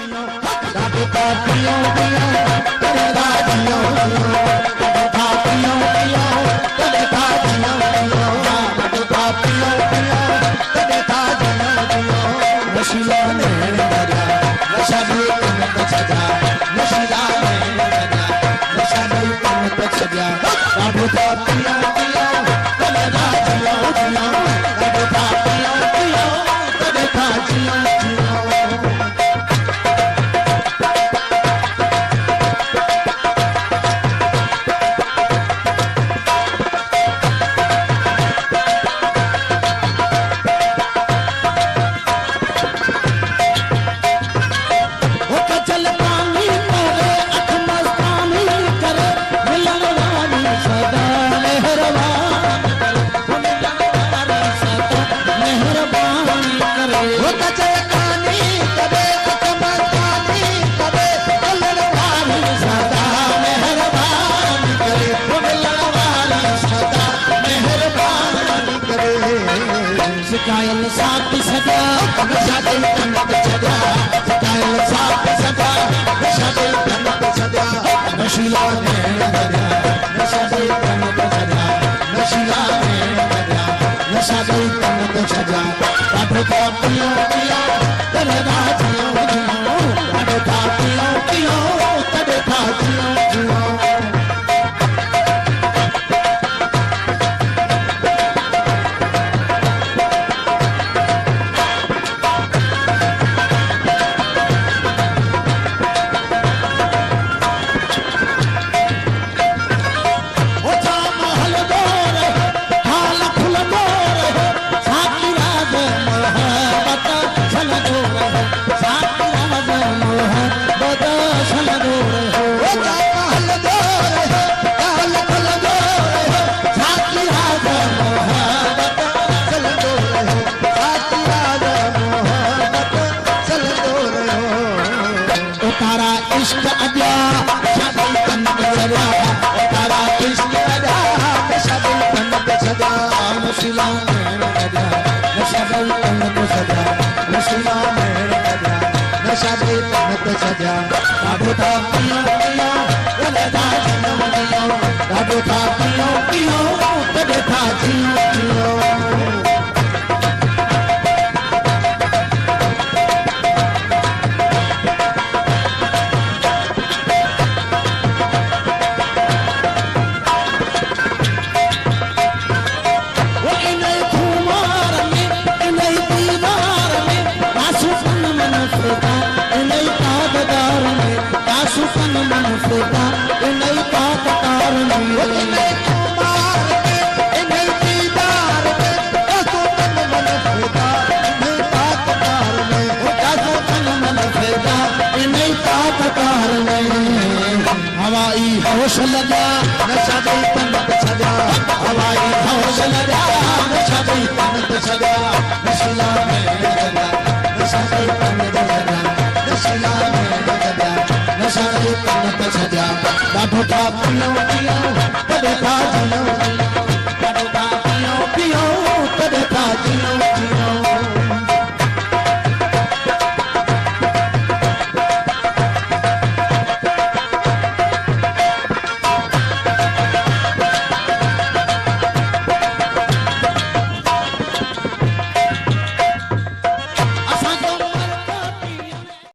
ॾाढो था पियो पियो तॾहिं था जियो जियो ॾाढो था पियो पियो तॾहिं था जियो जियो ॾाढो था पियो पियो तॾहिं था जियो जियो नशीला नैण भरिया नशा ॾेई कन त छॾिया नशीला नैण भरिया नशा ॾेई कन त छॾिया ॾाढो था पियो पियो तॾहिं था जियो जियो ॾाढो था पियो पियो तॾहिं था जियो जियो कायल साथ सदा नशा दे तन पे छड़ा कायल साथ सदा नशा दे तन पे छड़ा नशीला नैण भरिया नशा दे तन पे छड़ा नशीला नैण भरिया नशा दे तन पे छड़ा ॾाढो था पियो पियो तॾहिं था जियो जियो ॾाढो था पियो पियो तॾहिं था जियो जियो इश्क अदा शादी तन पे छड़ा तारा इश्क अदा शादी तन पे छड़ा नशीला नैण भरिया नशा दे तन पे छड़ा नशीला नैण भरिया नशा दे तन पे छड़ा ॾाढो था पियो पियो तॾहिं था जियो जियो ॾाढो था पियो पियो तॾहिं था जियो जियो सुपन मन फिदा इनई ताकतार में इनई कुमार में इनई दीदार में सुपन मन फिदा इनई ताकतार में सुपन मन फिदा इनई ताकतार में हवाई होश लगा नशा दे तन पे छड़ा हवाई होश लगा नशा दे तन पे छड़ा नशीला नैण भरिया नशा दे तन पे छड़ा नशीला नैण भरिया नशा दे तन पे छड़ा ॾाढो था पियो पियो तॾहिं था जियो